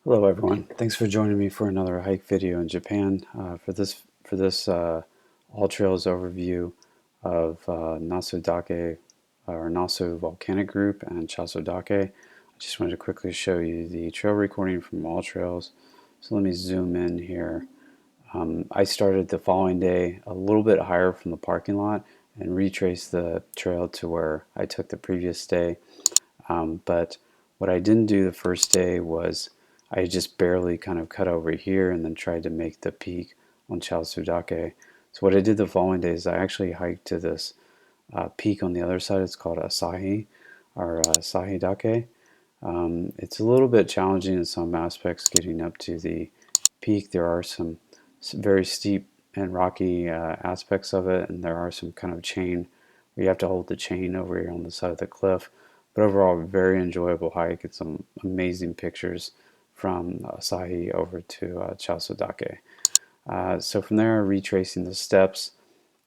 Hello everyone. Thanks for joining me for another hike video in Japan. For this all trails overview of Nasu Dake or Nasu Volcanic Group and Chausudake. I just wanted to quickly show you the trail recording from all trails. So let me zoom in here. I started the following day a little bit higher from the parking lot and retraced the trail to where I took the previous day. But what I didn't do the first day was I just barely kind of cut over here and then tried to make the peak on Chausudake. So what I did the following day is I actually hiked to this peak on the other side. It's called Asahi or Sahidake. It's a little bit challenging in some aspects getting up to the peak. There are some very steep and rocky aspects of it, and there are some kind of chain where you have to hold the chain over here on the side of the cliff. But overall, very enjoyable hike. It's some amazing pictures from Asahi over to Chausudake. So from there, retracing the steps,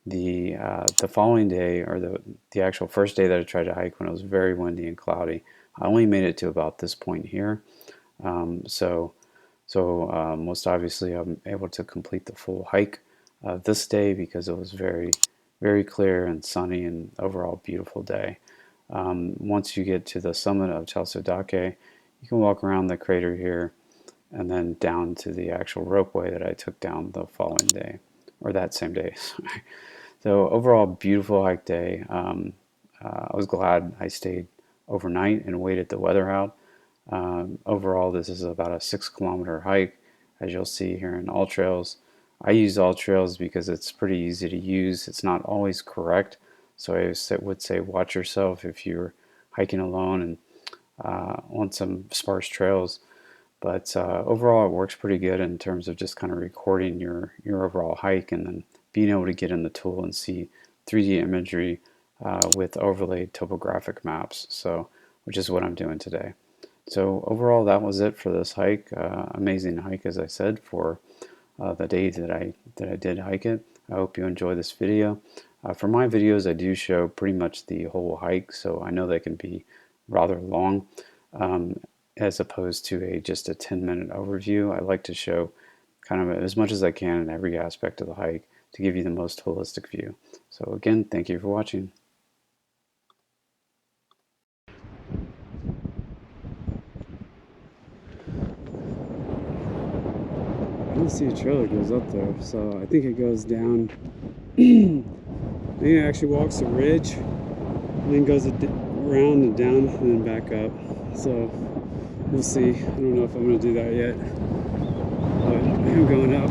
the following day, or the actual first day that I tried to hike when it was very windy and cloudy, I only made it to about this point here. So most obviously I'm able to complete the full hike this day because it was very clear and sunny and overall beautiful day. Once you get to the summit of Chausudake, you can walk around the crater here and then down to the actual ropeway that I took down the following day, or that same day. So overall, beautiful hike day. I was glad I stayed overnight and waited the weather out. Overall, this is about a 6 kilometer hike, as you'll see here in All Trails. I use All Trails because it's pretty easy to use. It's not always correct, so I would say watch yourself if you're hiking alone and on some sparse trails. But overall, it works pretty good in terms of just kind of recording your overall hike and then being able to get in the tool and see 3D imagery with overlaid topographic maps. So, which is what I'm doing today. So overall, that was it for this hike. Amazing hike, as I said, for the day that I did hike it. I hope you enjoy this video. For my videos, I do show pretty much the whole hike, so I know they can be rather long, as opposed to just a 10-minute overview. I like to show kind of as much as I can in every aspect of the hike to give you the most holistic view. So again, thank you for watching. I don't see a trail that goes up there, so I think it goes down. I think it actually walks a ridge and then goes around and down and then back up. So we'll see. I don't know if I'm going to do that yet, but I am going up.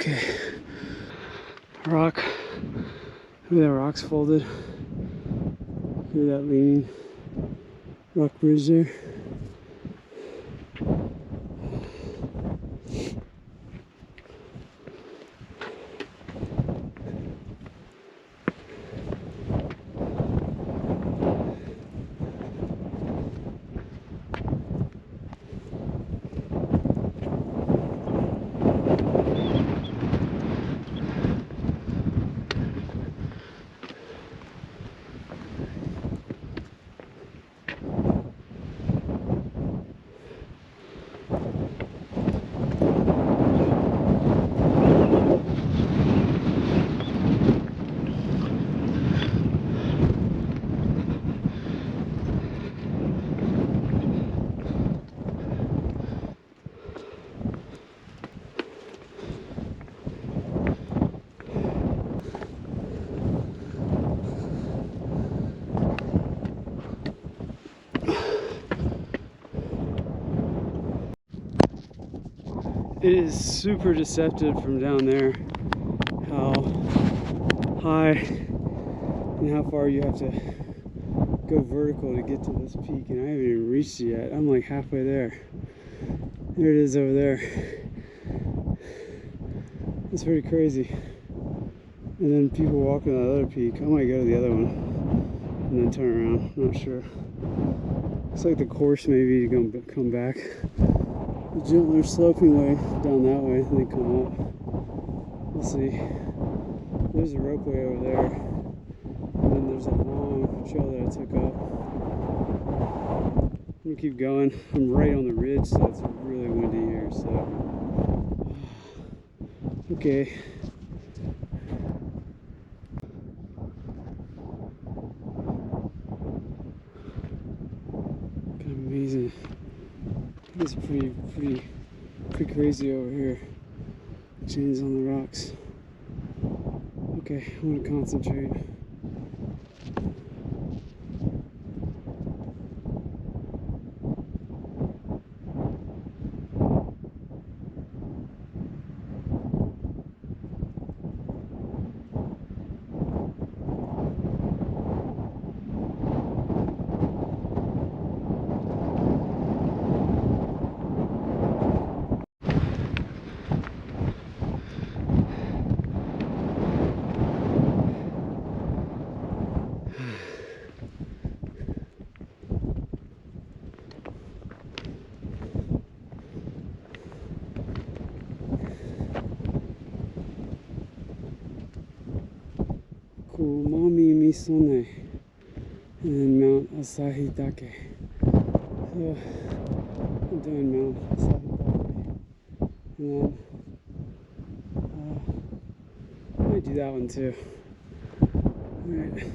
Okay, rock. Look at that rock's folded. Look at that leaning rock bridge there. It is super deceptive from down there how high and how far you have to go vertical to get to this peak, and I haven't even reached it yet. I'm like halfway there. There it is over there. It's pretty crazy. And then people walking to that other peak. I might go to the other one and then turn around. I'm not sure. Looks like the course maybe to come back the gentler sloping way down that way and then come up. We'll see. There's a ropeway over there. And then there's a long trail that I took up. I'm gonna keep going. I'm right on the ridge, so it's really windy here, so okay. Kind of amazing. It's pretty crazy over here. Chains on the rocks. Okay, I'm gonna concentrate. Kumami Misone and Mount Asahidake. So I'm doing Mount Asahidake, and then I might do that one too. Alright.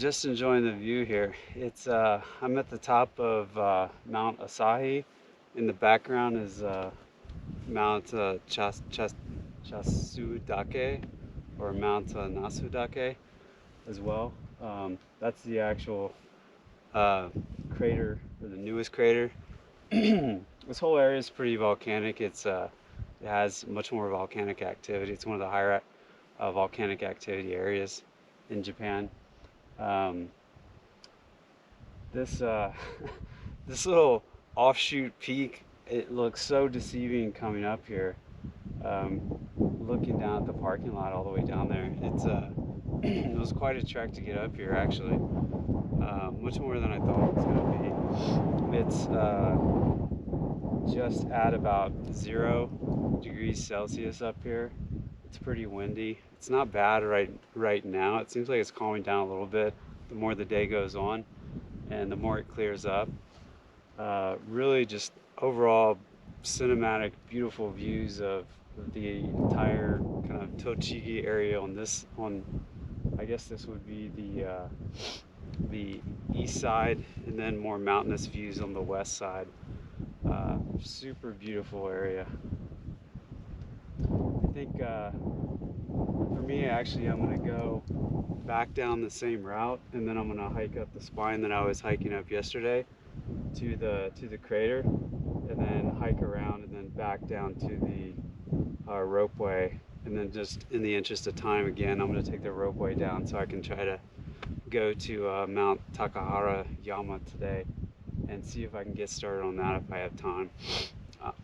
just enjoying the view here. It's I'm at the top of Mount Asahi. In the background is Mount Chausudake or Mount Nasudake as well. That's the actual crater, or the newest crater. This whole area is pretty volcanic. It has much more volcanic activity. It's one of the higher volcanic activity areas in Japan. Um, this this little offshoot peak, it looks so deceiving coming up here. Looking down at the parking lot all the way down there, it was quite a trek to get up here actually. Much more than I thought it was going to be. It's just at about 0 degrees Celsius up here. It's pretty windy. It's not bad right now. It seems like it's calming down a little bit the more the day goes on and the more it clears up. Really just overall cinematic, beautiful views of the entire kind of Tochigi area on I guess this would be the east side, and then more mountainous views on the west side. Super beautiful area. I think for me, actually, I'm gonna go back down the same route, and then I'm gonna hike up the spine that I was hiking up yesterday to the crater, and then hike around, and then back down to the ropeway, and then just in the interest of time, again, I'm gonna take the ropeway down so I can try to go to Mount Takahara Yama today and see if I can get started on that if I have time.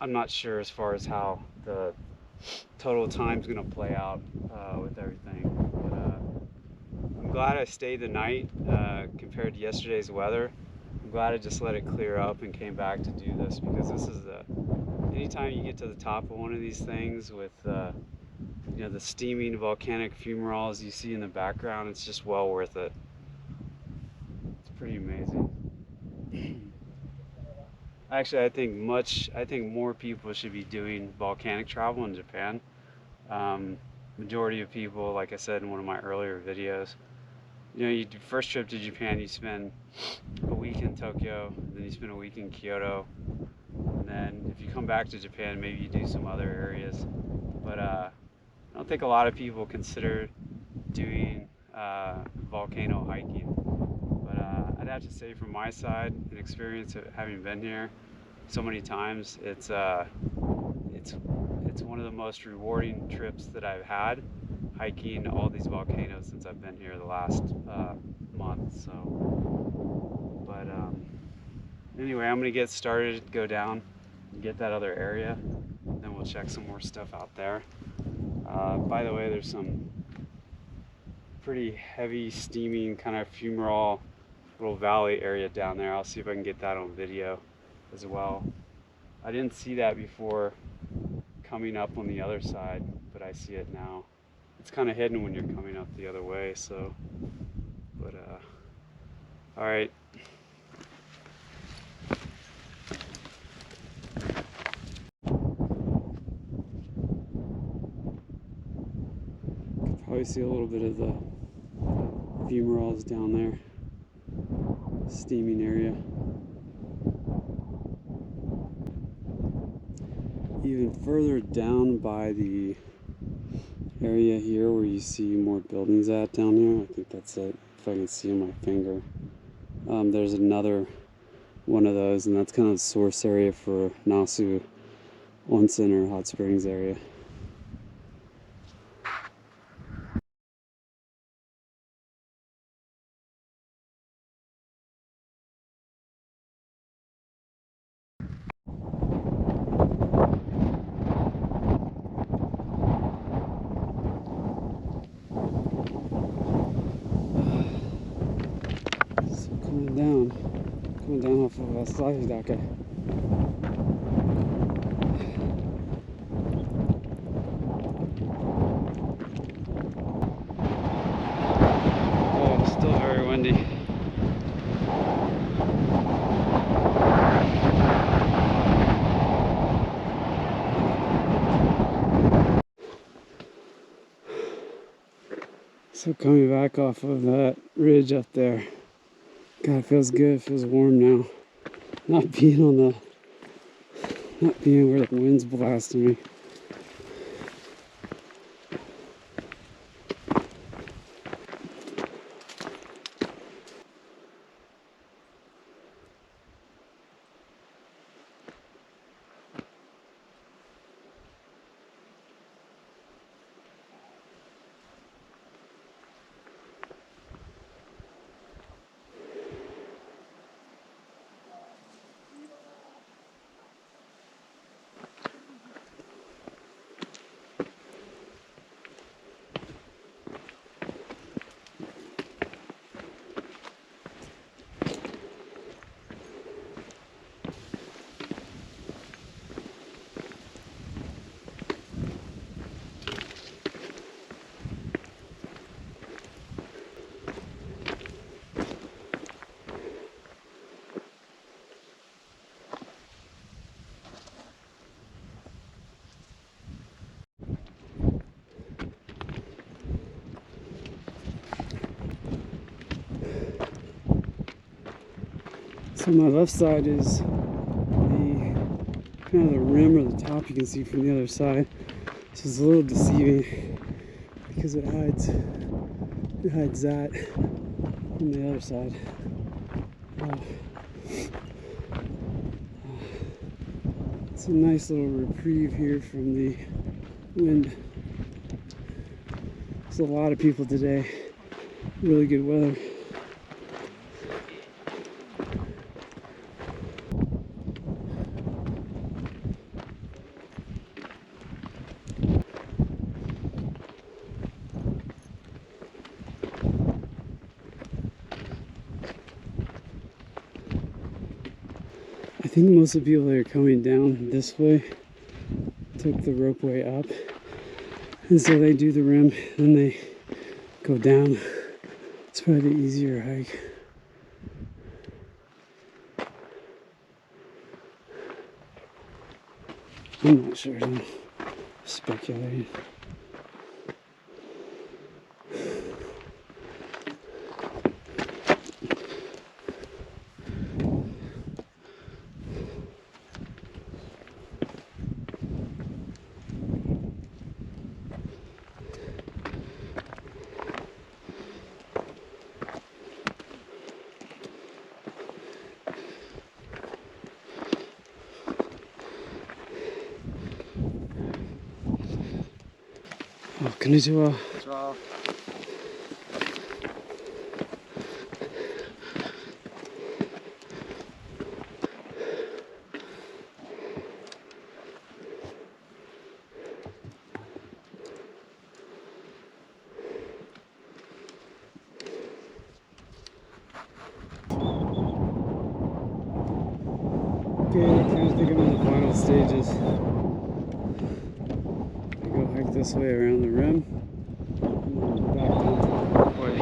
I'm not sure as far as how the total time's gonna play out with everything, but I'm glad I stayed the night compared to yesterday's weather. I'm glad I just let it clear up and came back to do this, because this is anytime you get to the top of one of these things with you know, the steaming volcanic fumaroles you see in the background, it's just well worth it. It's pretty amazing. Actually, I think more people should be doing volcanic travel in Japan. Majority of people, like I said in one of my earlier videos, you know, you do first trip to Japan, you spend a week in Tokyo, then you spend a week in Kyoto, and then if you come back to Japan, maybe you do some other areas. But I don't think a lot of people consider doing volcano hiking. But I'd have to say, from my side, an experience of having been here so many times, it's one of the most rewarding trips that I've had, hiking all these volcanoes since I've been here the last month. So, but anyway, I'm gonna get started, go down, and get that other area, then we'll check some more stuff out there. By the way, there's some pretty heavy steaming kind of fumarole little valley area down there. I'll see if I can get that on video as well. I didn't see that before coming up on the other side, but I see it now. It's kind of hidden when you're coming up the other way, so, but all right. Probably see a little bit of the fumaroles down there, steaming area. Even further down by the area here where you see more buildings at down here, I think that's it, if I can see on my finger. There's another one of those, and that's kind of the source area for Nasu Onsen, or hot springs area. Coming down off of Chausudake. Oh, it's still very windy. So coming back off of that ridge up there, God, it feels good. It feels warm now. Not being where the wind's blasting me. So my left side is the kind of the rim or the top you can see from the other side. This is a little deceiving because it hides that from the other side. It's a nice little reprieve here from the wind. There's a lot of people today. Really good weather. I think most of the people that are coming down this way took the ropeway up, and so they do the rim, then they go down. It's probably the easier hike. I'm not sure, I'm speculating. Konnichiwa. Okay, I kind of think I'm in the final stages. I go hike this way around the rim, and then back down to the walkway.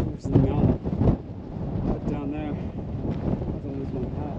There's the mountain up down there. I have to lose my hat.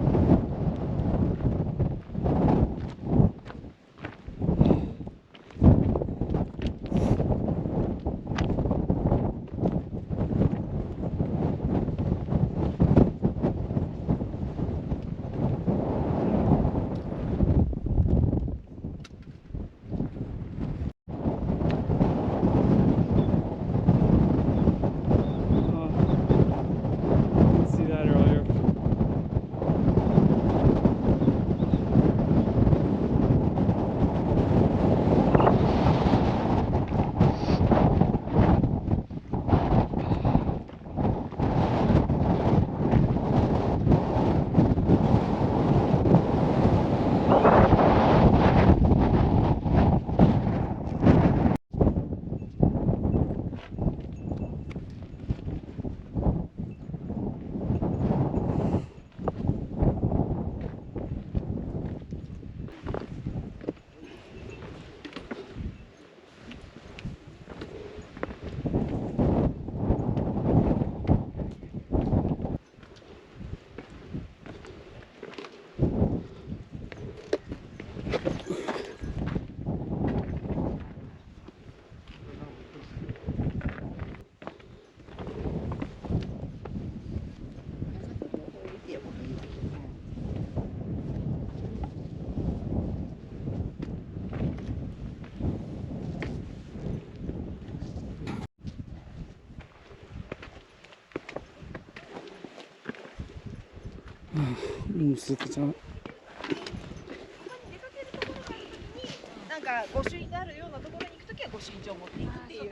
almost at the top. なんか御朱印があるようなところに行くときは御朱印帳を持っていくっていう。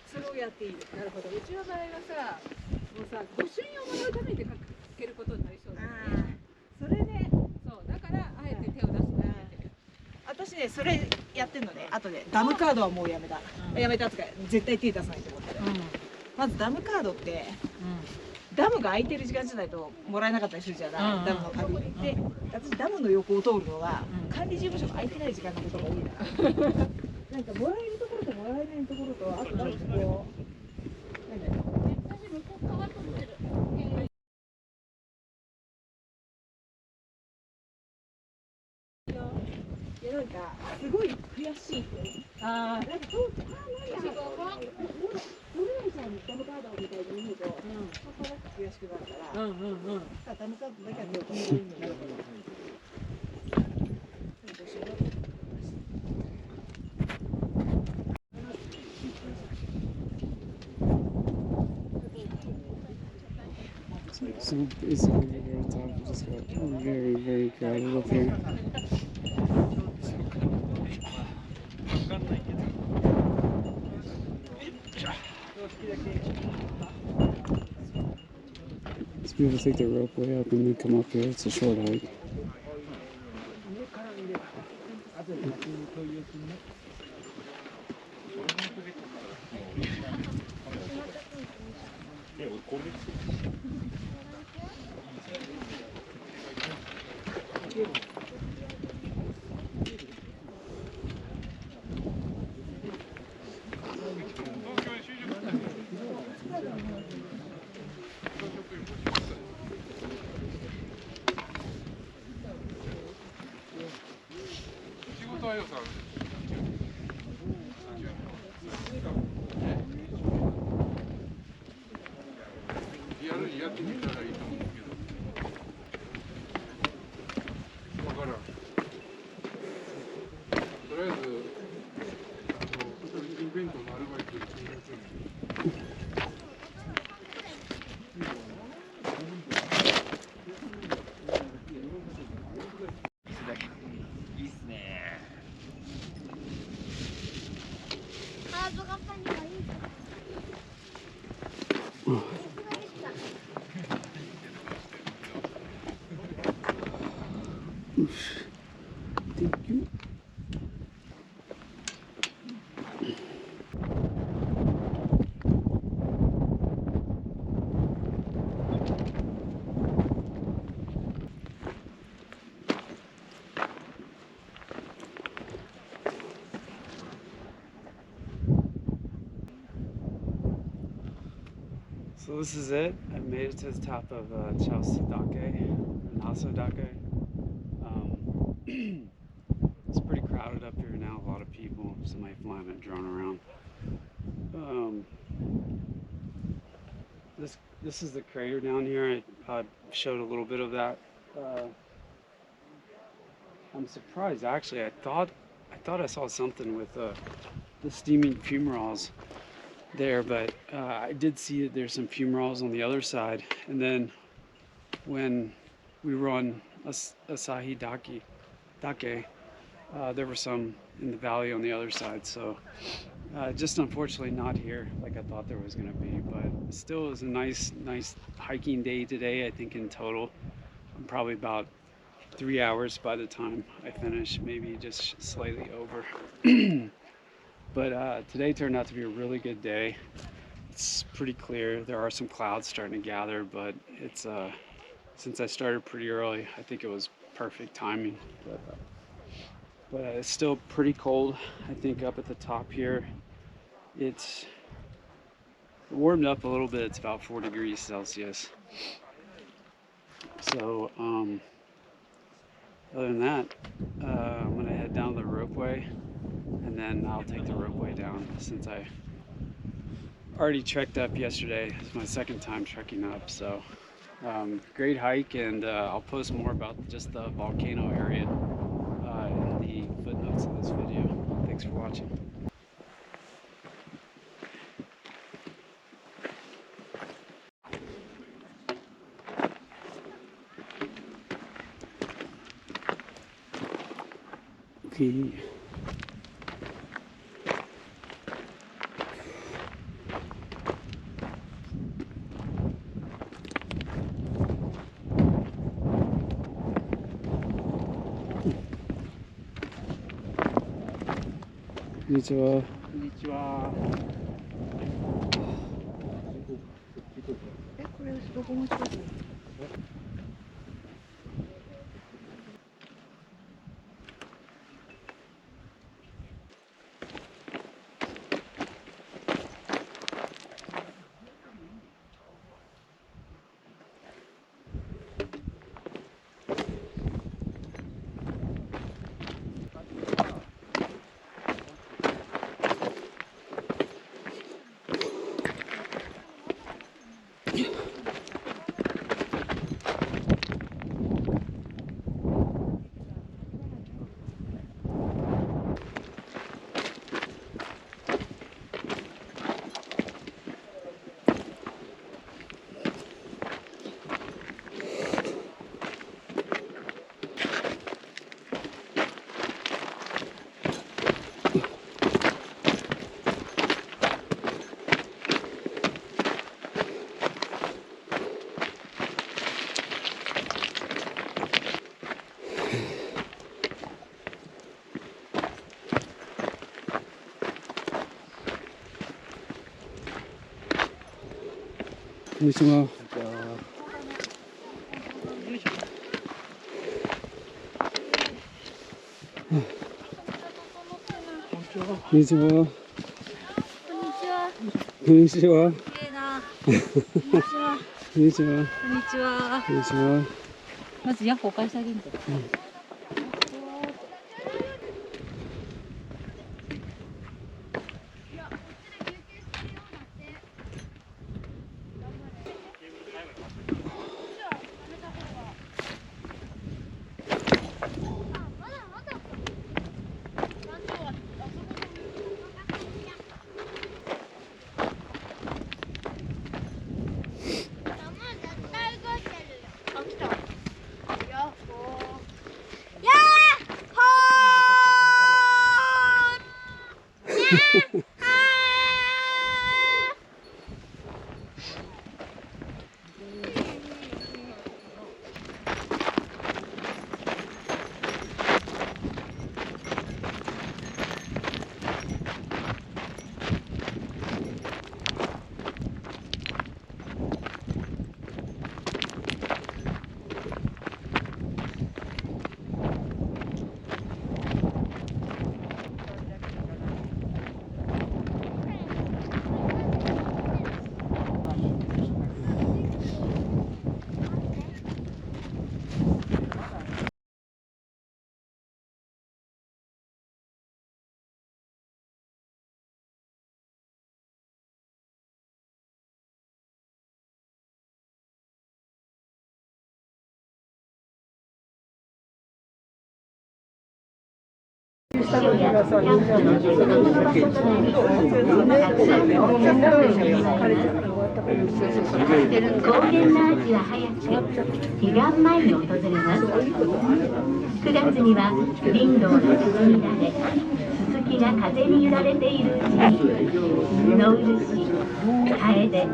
それをやっていい。なるほど。うちの場合はさ、もうさ、御朱印をもらうために出かけることになりそうだよね。それね、そう、だからあえて手を出すのやめてる。私ね、それやってんのね。後でダムカードはもうやめた。やめたとか絶対手出さないと思ってる。まずダムカードって、ダムが空いてる時間じゃないともらえなかったりするじゃない。ダムの鍵で、私ダムの横を通るのは管理事務所が空いてない時間のことが多いな。なんかもらえるところともらえないところと、あとなんかこう、なんだろう。いやなんかすごい悔しいって。なんかそうじゃないや。俺らさんダムカードみたいに言うと、ちょっとだけ悔しくなるから、ダムカードだけは手を出していいんだけど。So basically we're very top. We just got very, very crowded up here. So people take the rope way up and then come up here. It's a short hike. Thank you. So this is it. I made it to the top of Chausudake, Nasu Dake. It's pretty crowded up here now. A lot of people. Somebody flying a drone around. This is the crater down here. I showed a little bit of that. I'm surprised actually. I thought I saw something with the steaming fumaroles there, but I did see that there's some fumaroles on the other side, and then when we were on Chausu-dake, there were some in the valley on the other side, so just unfortunately not here like I thought there was going to be, but still it was a nice hiking day today. I think in total I'm probably about 3 hours by the time I finish, maybe just slightly over. But today turned out to be a really good day. It's pretty clear. There are some clouds starting to gather, but it's since I started pretty early, I think it was perfect timing. But it's still pretty cold. I think up at the top here, it's warmed up a little bit. It's about 4 degrees Celsius. So other than that, I'm gonna head down the ropeway, and then I'll take the ropeway down since I already trekked up yesterday. It's my second time trekking up, so great hike, and I'll post more about just the volcano area in the footnotes of this video. Thanks for watching. Tochigi.こんにちは。こんにちは。これどこも近くに。こんにちは。こんにちは。こんにちは。こんにちは。こんにちは。こんにちは。まずヤッホー返してあげるんだ。高原の秋は早く彼岸前に訪れます。9月には林道が咲き乱れ、ススキが風に揺られているうちに野漆、カエデ、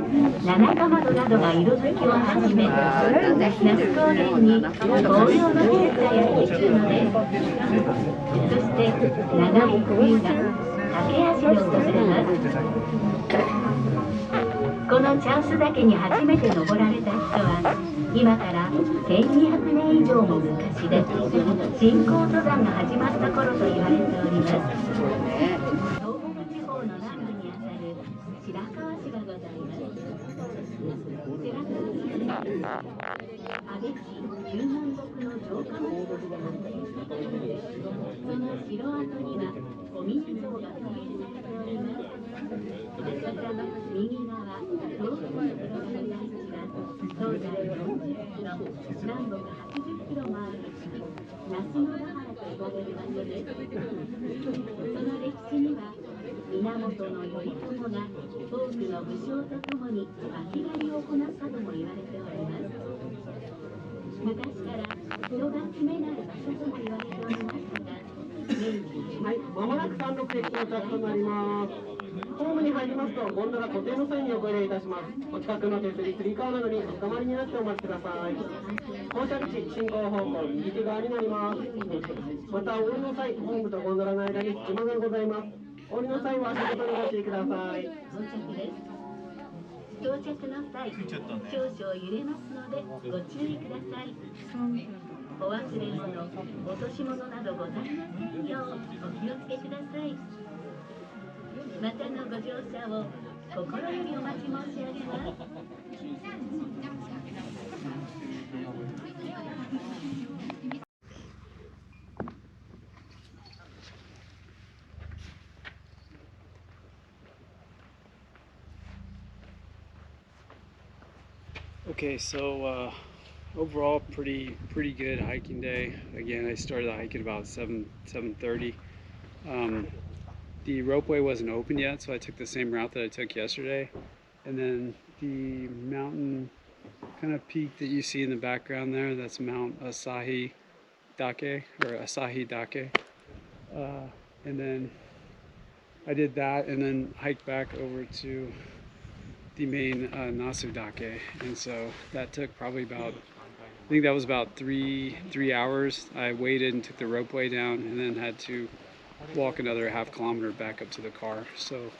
七かまどなどが色づきを始め、那須高原に紅葉の季節がやってくるのです。そして長い冬が駆け足で訪れます。このチャウス岳に初めて登られた人は今から1200年以上も昔で信仰登山が始まった頃と言われております。東北地方の南部にあたる白河市がございます。白河市は安倍市九万石の城下町として発展したことで、その城跡には古民像が復元されております。また右側東北に広がる大地は東西40キロ、南北80キロもある那須のlaharと呼ばれる場所です。その歴史には源頼朝が多くの武将と共に巻狩りを行ったとも言われております。昔から人が住めない場所とも言われておりましたが、明治して到着となります。ホームに入りますとゴンドラ固定の際にお声いたします。お近くの手すり、つり革などにおつかまりになってお待ちください。降車口進行方向右手側になります。またお降りの際、ホームとゴンドラの間に隙間がございます。お降りの際は足元にご注意ください。到着の際、少々揺れますのでご注意ください。お忘れ物、落とし物などございませんようお気をつけください。またのご乗車を心よりお待ち申し上げます。Okay, so overall pretty good hiking day. Again, I started the hike at about 7:30. The ropeway wasn't open yet, so I took the same route that I took yesterday. And then the mountain kind of peak that you see in the background there, that's Mount Asahi Dake or Asahi Dake. And then I did that and then hiked back over to the main Nasu Dake, and so that took probably about, I think that was about three hours. I waited and took the ropeway down and then had to walk another half kilometer back up to the car. So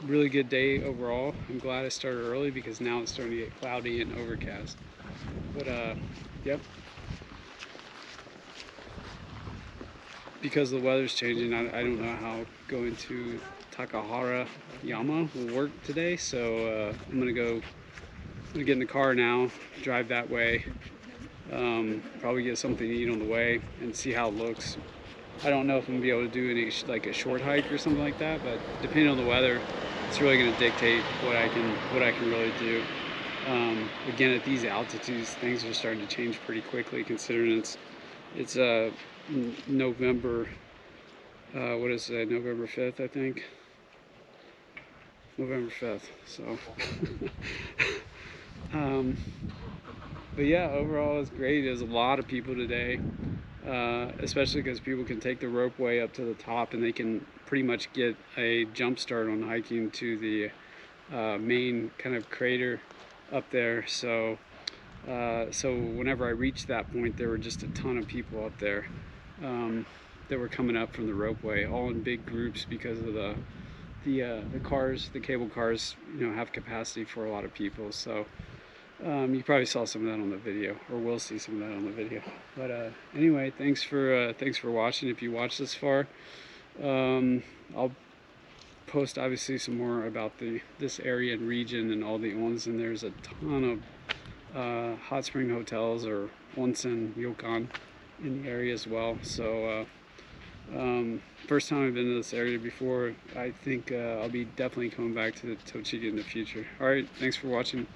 really good day overall. I'm glad I started early because now it's starting to get cloudy and overcast, but yep, because the weather's changing, I don't know how going to Takahara Yama will work today, so I'm gonna get in the car now, drive that way, probably get something to eat on the way and see how it looks. I don't know if I'm gonna be able to do any like a short hike or something like that, but depending on the weather, it's really gonna dictate what I can really do. Again, at these altitudes, things are starting to change pretty quickly, considering it's November. What is it? November 5th, I think. November 5th. So, but yeah, overall it's great. There's a lot of people today, especially because people can take the ropeway up to the top and they can pretty much get a jump start on hiking to the main kind of crater up there. So whenever I reached that point, there were just a ton of people up there that were coming up from the ropeway, all in big groups because of the cars, the cable cars, have capacity for a lot of people. So you probably saw some of that on the video, or will see some of that on the video. But anyway, thanks for watching. If you watched this far, I'll post obviously some more about this area and region and all the onsen. There's a ton of hot spring hotels or onsen ryokan in the area as well. So first time I've been to this area before. I think I'll be definitely coming back to the Tochigi in the future. Alright, thanks for watching.